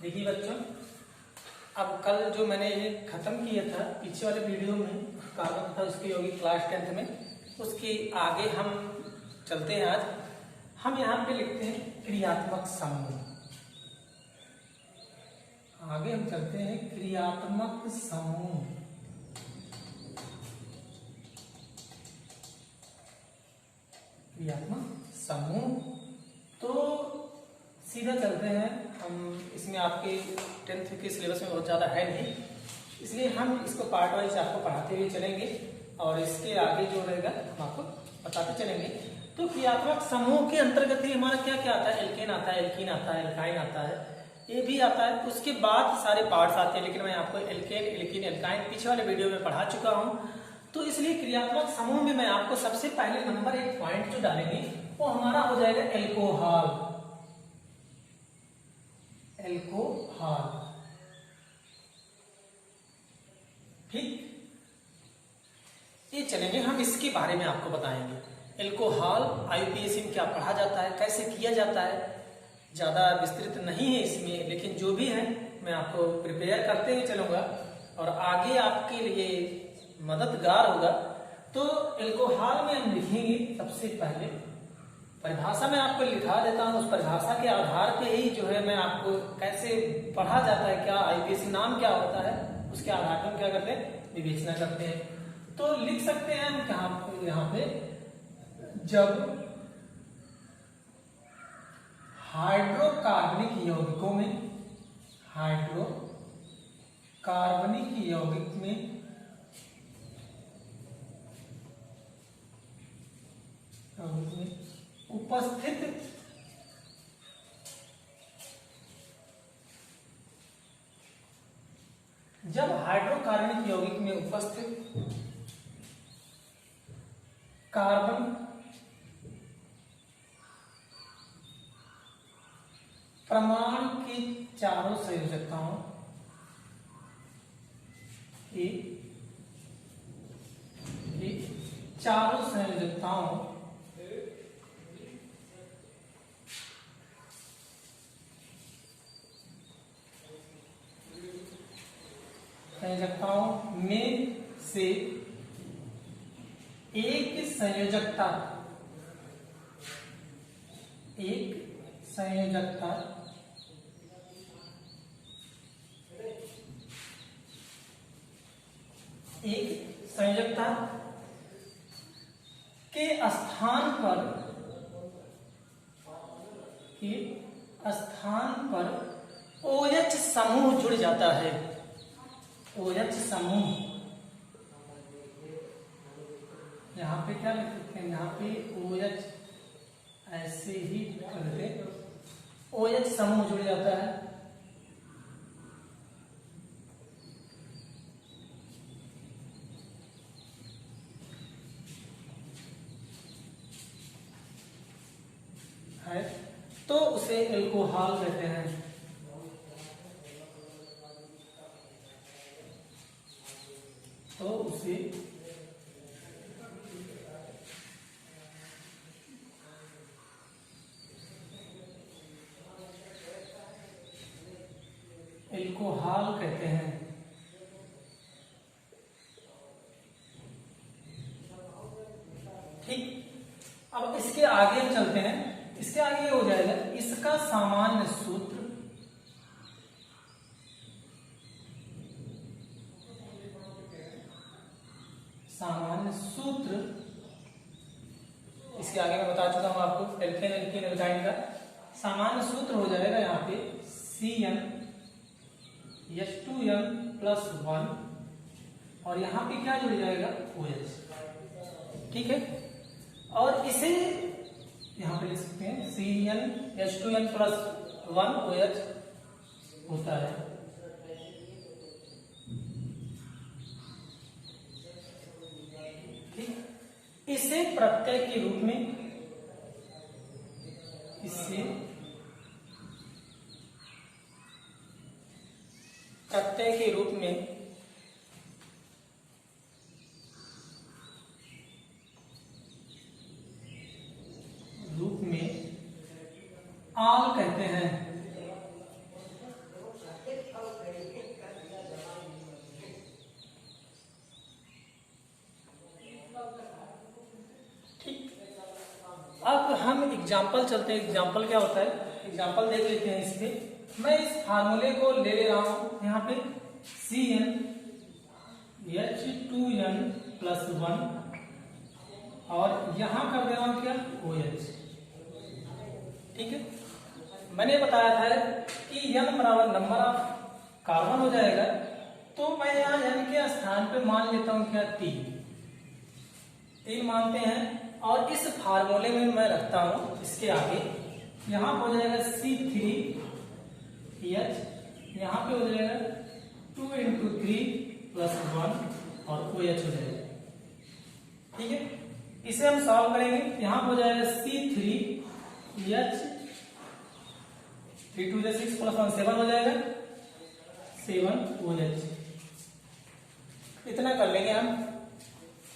देखिए बच्चों, अब कल जो मैंने ये खत्म किया था पीछे वाले वीडियो में कार्बन था उसकी होगी क्लास 10th में, उसके आगे हम चलते हैं। आज हम यहाँ पे लिखते हैं क्रियात्मक समूह। आगे हम चलते हैं क्रियात्मक समूह। क्रियात्मक समूह तो सीधा चलते हैं हम। इसमें आपके 10th के सिलेबस में बहुत ज़्यादा है नहीं, इसलिए हम इसको पार्ट वाइज आपको पढ़ाते हुए चलेंगे और इसके आगे जो रहेगा हम आपको बताते चलेंगे। तो क्रियात्मक समूह के अंतर्गत ही हमारा क्या क्या आता है, एल्केन आता है, एल्कीन आता है, एल्काइन आता है, ये भी आता है। उसके बाद सारे पार्ट्स आते हैं, लेकिन मैं आपको एल्केन, एल्कीन, एल्काइन पीछे वाले वीडियो में पढ़ा चुका हूँ। तो इसलिए क्रियात्मक समूह में मैं आपको सबसे पहले नंबर 1 पॉइंट जो डालेंगे वो हमारा हो जाएगा एल्कोहल। एल्कोहल, ठीक, ये चलेंगे हम इसके बारे में आपको बताएंगे। एल्कोहल आईयूपीएसी में क्या पढ़ा जाता है, कैसे किया जाता है, ज्यादा विस्तृत नहीं है इसमें, लेकिन जो भी है मैं आपको प्रिपेयर करते हुए चलूंगा और आगे आपके लिए मददगार होगा। तो एल्कोहल में हम लिखेंगे सबसे पहले परिभाषा में आपको लिखा देता हूं। उस परिभाषा के आधार पे ही जो है मैं आपको कैसे पढ़ा जाता है, क्या आईपीएसी नाम क्या होता है, उसके आधार पर हम क्या करते हैं, विवेचना करते हैं। तो लिख सकते हैं हम यहाँ पे, जब हाइड्रोकार्बनिक यौगिकों में, हाइड्रोकार्बनिक यौगिक में उपस्थित जब हाइड्रोकार्बनिक यौगिक में उपस्थित कार्बन परमाणु की चारों संयोजकताओं की चारों संयोजकताओं में से एक संयोजकता के स्थान पर OH समूह जुड़ जाता है। OH समूह, यहाँ पे क्या लिख सकते हैं, यहाँ पे OH ऐसे ही करके OH समूह जुड़ जाता है। तो उसे एल्कोहल कहते हैं। तो उसे एल्कोहल कहते हैं। ठीक, अब इसके आगे हम चलते हैं। इसके आगे हो जाएगा इसका सामान्य सूत्र, इसके आगे मैं बता चुका हूं आपको। एल्केन, एल्कीन, एल्काइन का सामान्य सूत्र हो जाएगा यहाँ पे CnH2n+1 और यहाँ पे क्या जुड़ जाएगा, OH, ठीक है। और इसे यहाँ पे लिख सकते हैं CnH2n+1 OH होता है। ठीक, इसे प्रत्यय के रूप में, आल कहते हैं। एग्जाम्पल चलते हैं, एग्जाम्पल क्या होता है, एग्जाम्पल देख लेते हैं। इसके मैं इस फार्मूले को ले रहा हूं यहाँ पे CnH2n+1 और यहां कर दे रहा हूं क्या OH। ठीक है, मैंने बताया था कि n बराबर नंबर ऑफ कार्बन हो जाएगा, तो मैं यहाँ n के स्थान पे मान लेता हूं क्या 3 मानते हैं, और इस फार्मूले में मैं रखता हूं इसके आगे, यहां हो जाएगा C3H, यहां पे हो जाएगा 2 × 3+1 और OH हो जाएगा। ठीक है, इसे हम सॉल्व करेंगे, यहां हो जाएगा C3H 3 × 2 = 6 + 1 7 हो जाएगा, 7OH। इतना कर लेंगे हम।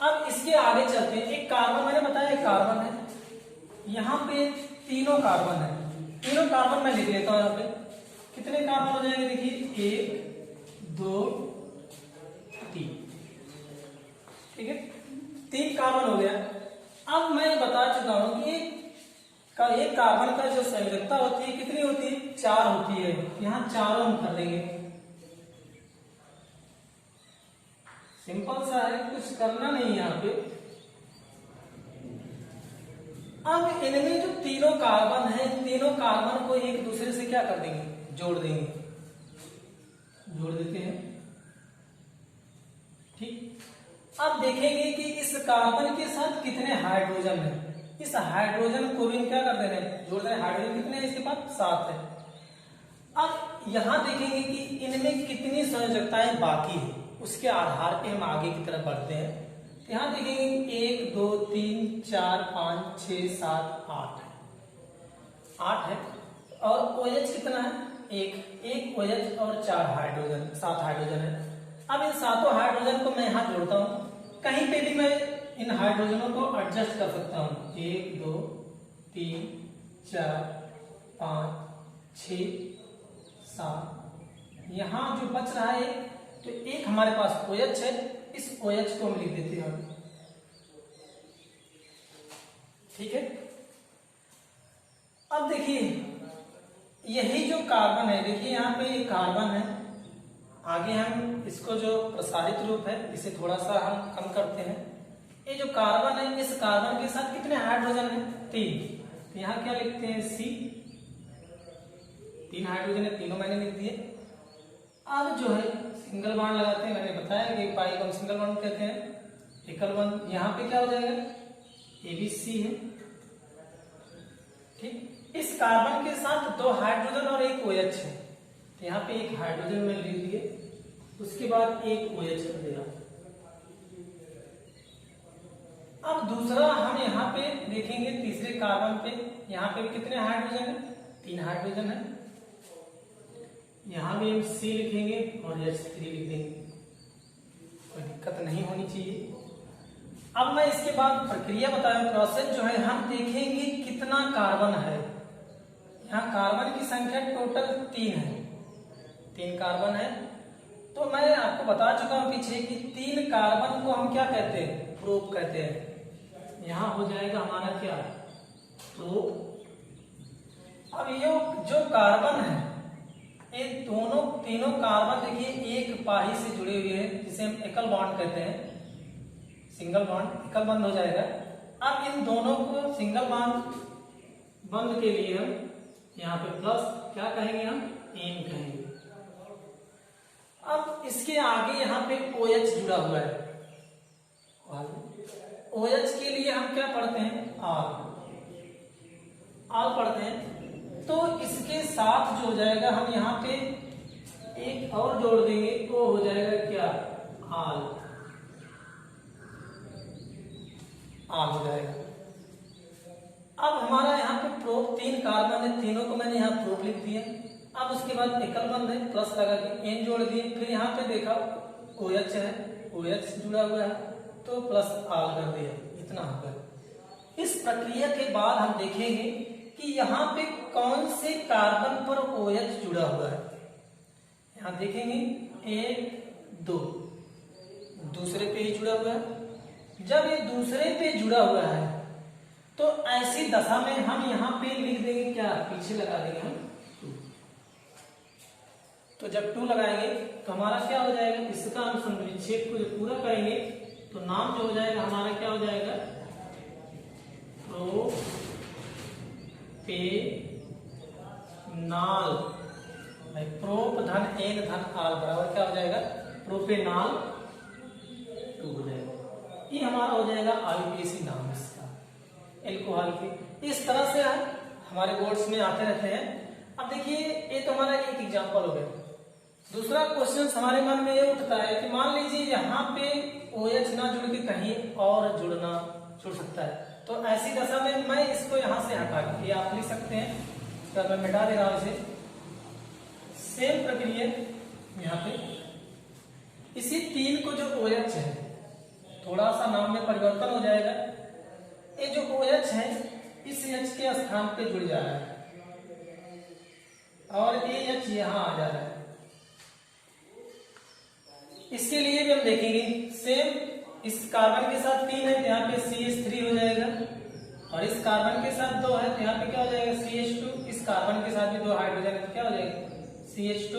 अब इसके आगे चलते हैं, एक कार्बन मैंने बताया एक कार्बन है, यहाँ पे तीनों कार्बन है, तीनों कार्बन मैं लिख लेता हूं। यहाँ पे कितने कार्बन हो जाएंगे, देखिए 1 2 3। ठीक है, 3 कार्बन हो गया। अब मैं बता चुका हूं कि एक कार्बन का जो संयोजकता होती है कितनी होती है, 4 होती है। यहाँ चारों हम कर देंगे, सिंपल सा है, कुछ करना नहीं यहाँ पे। अब इनमें जो तीनों कार्बन है, तीनों कार्बन को एक दूसरे से क्या कर देंगे, जोड़ देंगे, जोड़ देते हैं। ठीक, अब देखेंगे कि इस कार्बन के साथ कितने हाइड्रोजन है, इस हाइड्रोजन को भी क्या कर देना है, जोड़ देना है। हाइड्रोजन कितने हैं इसके पास, 7 है। अब यहां देखेंगे कि इनमें कितनी संयोजकताएं बाकी है, उसके आधार पे हम आगे की तरफ बढ़ते हैं। तो यहां देखेंगे 1 2 3 4 5 6 7 8 है, और OH कितना है, एक OH और 4 हाइड्रोजन, 7 हाइड्रोजन है। अब इन 7 हाइड्रोजन को मैं यहां जोड़ता हूं, कहीं पे भी मैं इन हाइड्रोजनों को एडजस्ट कर सकता हूं, 1 2 3 4 5 6 7। यहां जो बच रहा है तो एक हमारे पास OH है, इस OH को हम लिख देते हैं। ठीक है, अब देखिए यही जो कार्बन है, देखिए यहाँ पे ये कार्बन है, आगे हम इसको जो प्रसारित रूप है इसे थोड़ा सा हम कम करते हैं। ये जो कार्बन है, इस कार्बन के साथ कितने हाइड्रोजन है, 3। तो यहाँ क्या लिखते हैं, C 3 हाइड्रोजन है, तीनों मैंने लिख दिए। अब जो है सिंगल बॉन्ड लगाते हैं, मैंने बताया कि पाई को हम सिंगल बॉन्ड कहते हैं, एकल बॉन्ड। यहाँ पे क्या हो जाएगा, ABC है। ठीक, इस कार्बन के साथ 2 हाइड्रोजन और एक OH है, तो यहाँ पे एक हाइड्रोजन में लिख दिए, उसके बाद एक OH कर देगा। अब दूसरा हम यहाँ पे देखेंगे, तीसरे कार्बन पे, यहाँ पे भी कितने हाइड्रोजन है, 3 हाइड्रोजन है। यहां भी हम C लिखेंगे और H3 लिख देंगे, कोई दिक्कत नहीं होनी चाहिए। अब मैं इसके बाद प्रक्रिया बताऊं, प्रोसेस जो है, हम देखेंगे कितना कार्बन है। यहाँ कार्बन की संख्या टोटल 3 है, 3 कार्बन है। तो मैं आपको बता चुका हूं पीछे कि 3 कार्बन को हम क्या कहते हैं, प्रोप कहते हैं। यहां हो जाएगा हमारा क्या, प्रोप। अब ये जो कार्बन है, ये तीनों कार्बन देखिए एक पाही से जुड़े हुए हैं, जिसे हम एकल बॉन्ड कहते हैं, सिंगल बॉन्ड एकल बंद हो जाएगा। अब इन दोनों को सिंगल बॉन्ड बंद के लिए हम यहाँ पे प्लस क्या कहेंगे, हम एन कहेंगे। अब इसके आगे यहाँ पे OH जुड़ा हुआ है, OH के लिए हम क्या पढ़ते हैं, आल पढ़ते हैं। तो इसके साथ जो हो जाएगा, हम यहाँ पे एक और जोड़ देंगे, तो हो जाएगा क्या, आल हो जाएगा। अब हमारा यहाँ पे प्रोप 3 कार्बन है, तीनों को मैंने यहाँ प्रोप लिख दिया। अब उसके बाद एकल बंद है, प्लस लगा के एन जोड़ दिए, फिर यहाँ पे देखा OH है, OH जुड़ा हुआ है, तो प्लस आल कर दिया, इतना होगा। इस प्रक्रिया के बाद हम देखेंगे कि यहाँ पे कौन से कार्बन पर OH जुड़ा हुआ है। यहाँ देखेंगे 1 2 दूसरे पे ही जुड़ा हुआ है। जब ये दूसरे पे जुड़ा हुआ है तो ऐसी दशा में हम यहाँ पे लिख देंगे क्या, पीछे लगा देंगे हम 2। तो जब 2 लगाएंगे तो हमारा क्या हो जाएगा, इसका हम संविच्छेद को जब पूरा करेंगे तो नाम जो हो जाएगा हमारा क्या हो जाएगा, प्रोपेनाल। प्रोप धन एन धन आल बराबर क्या हो जाएगा, प्रोपेनाल 2 हो जाएगा। ये हमारा हो जाएगा आईयूपीएसी नाम इसका, एल्कोहल के। इस तरह से हमारे बोर्ड्स में आते रहते हैं। अब देखिए ये तो हमारा एक एग्जांपल हो गया। दूसरा क्वेश्चन हमारे मन में ये उठता है कि मान लीजिए यहाँ पे OH ना जुड़ के कहीं और जुड़ सकता है, तो ऐसी दशा में मैं इसको यहाँ से हटा के ये आप लिख सकते हैं, तो मैं मिटा दे रहा हूं इसे। सेम प्रक्रिया यहाँ पे इसी 3 को जो OH है थोड़ा सा नाम में परिवर्तन हो जाएगा। ये जो OH है इस H के स्थान पे जुड़ जा रहा है और AH यहाँ आ जा रहा है। इसके लिए भी हम देखेंगे सेम, इस कार्बन के साथ 3 है तो यहाँ पे CH3 हो जाएगा और इस कार्बन के साथ 2 है तो यहाँ पे क्या हो जाएगा CH2। इस कार्बन के साथ भी 2 हाइड्रोजन है तो क्या हो जाएगा CH2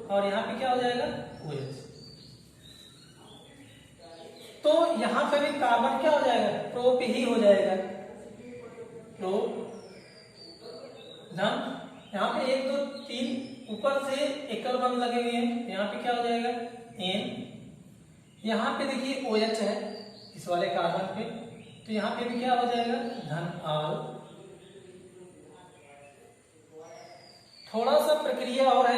और यहाँ पे क्या हो जाएगा OH। तो यहाँ पे भी कार्बन क्या हो जाएगा, प्रोप ही हो जाएगा, प्रोप धन। यहाँ पे 1 2 3 ऊपर से एकल बंध लगे हुए हैं, यहाँ पे क्या हो जाएगा N। यहाँ पे देखिए OH है इस वाले कार्बन पे, तो यहाँ पे भी क्या हो जाएगा धन आल। थोड़ा सा प्रक्रिया और है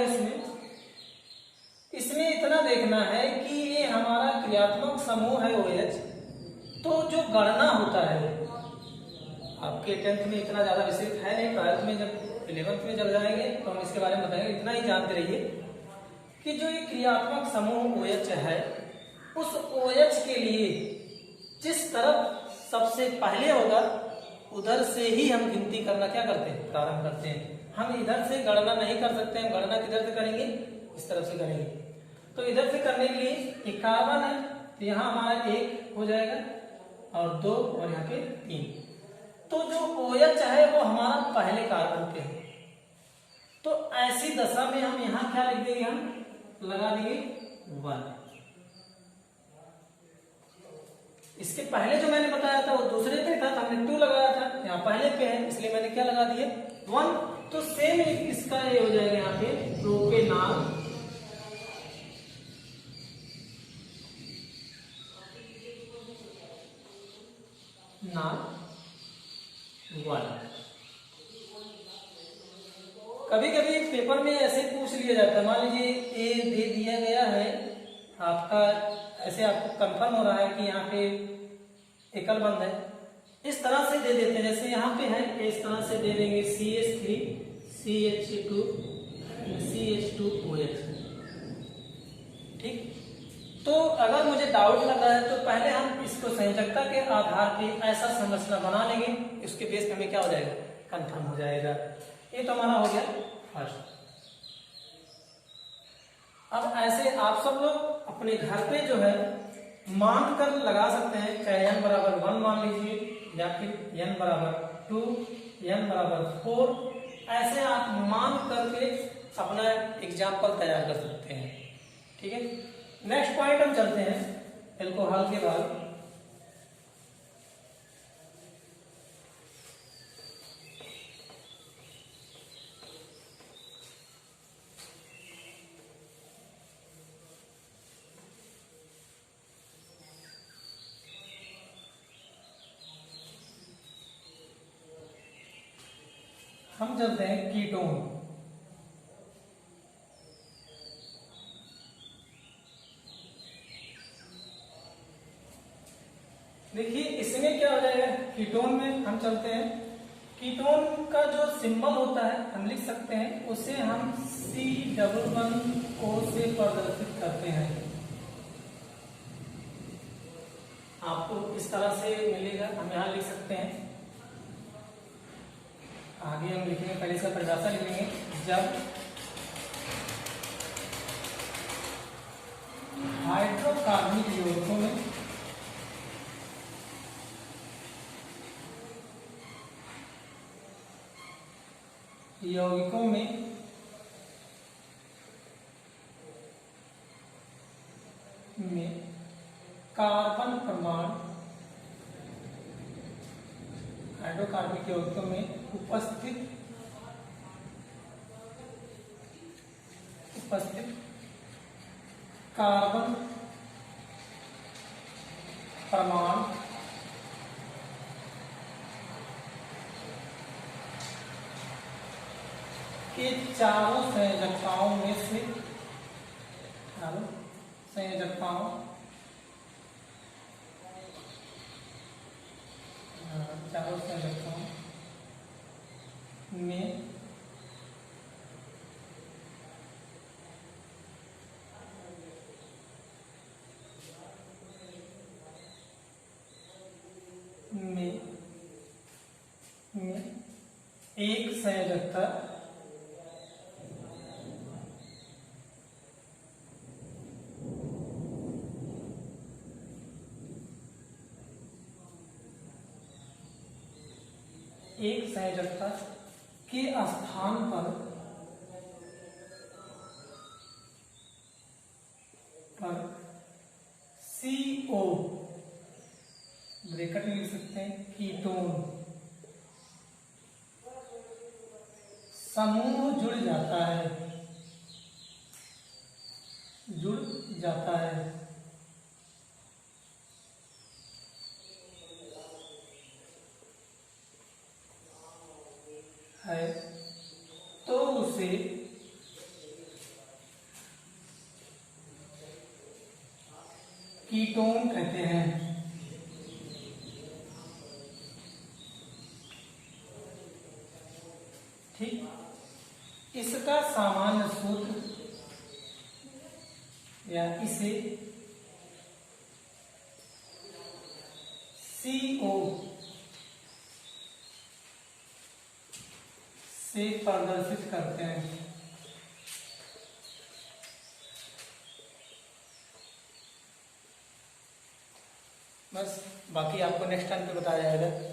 इसमें इतना देखना है कि ये हमारा क्रियात्मक समूह है OH, तो जो गणना होता है आपके 10th में इतना ज्यादा विस्तृत है नहीं, 12th में जब 11th में जब जाएंगे तो हम इसके बारे में बताएंगे। इतना ही जानते रहिए कि जो ये क्रियात्मक समूह OH है उस OH के लिए जिस तरफ सबसे पहले होगा उधर से ही हम गिनती करना क्या करते हैं, प्रारंभ करते हैं। हम इधर से गणना नहीं कर सकते हैं, गणना किधर से करेंगे, इस तरफ से करेंगे। तो इधर से करने के लिए एक कार्बन है तो यहाँ हमारा 1 हो जाएगा और 2 और यहाँ पे 3। तो जो OH है वो हमारा पहले कार्बन पे है, तो ऐसी दशा में हम यहाँ क्या लिख देंगे, हम लगा देंगे 1। इसके पहले जो मैंने बताया था वो दूसरे पे था, हमने 2 लगाया था, यहाँ पहले पे है इसलिए मैंने क्या लगा दिया 1। तो सेम इसका ये हो जाएगा यहाँ पे प्रोपेनाल नाल 1। कभी कभी पेपर में ऐसे पूछ लिया जाता है, मान लीजिए ए दे दिया गया है आपका, ऐसे आपको कंफर्म हो रहा है कि यहाँ पे एकल बंध है, इस तरह से दे देते हैं। जैसे यहाँ पे है इस तरह से दे देंगे CH3 CH2 CH2OH। ठीक, तो अगर मुझे डाउट लग रहा है तो पहले हम इसको संयोजकता के आधार पे ऐसा संरचना बना लेंगे, इसके बेस पे हमें क्या हो जाएगा, कंफर्म हो जाएगा। ये तो हमारा हो गया फर्स्ट। अब ऐसे आप सब लोग अपने घर पे जो है मान कर लगा सकते हैं, चाहे n बराबर 1 मान लीजिए या फिर n बराबर 2 n बराबर 4, ऐसे आप मान करके अपना एग्जाम्पल तैयार कर सकते हैं। ठीक है, नेक्स्ट पॉइंट हम चलते हैं एल्कोहल के बाद। हम चलते हैं कीटोन। देखिए इसमें क्या हो जाएगा, कीटोन में हम चलते हैं। कीटोन का जो सिंबल होता है हम लिख सकते हैं, उसे हम C11O से प्रदर्शित करते हैं। आपको इस तरह से मिलेगा, हम यहाँ लिख सकते हैं। आगे हम लिखेंगे, पहले इसका परिभाषा लिखेंगे। जब हाइड्रोकार्बनिक यौगिकों में यौगिकों में कार्बन परमाणु हाइड्रोकार्बनिक यौगिकों में उपस्थित कार्बन परमाणु के चारों संयोजकताओं में से चारों संयोजकताओं में एक संयोजकता के स्थान पर CO ब्रैकेट में लिख सकते हैं कीटोन समूह जुड़ जाता है तो उसे कीटोन कहते हैं। ठीक, इसका सामान्य सूत्र या इसे CO से प्रदर्शित करते हैं। बस बाकी आपको नेक्स्ट टाइम पे बताया जाएगा।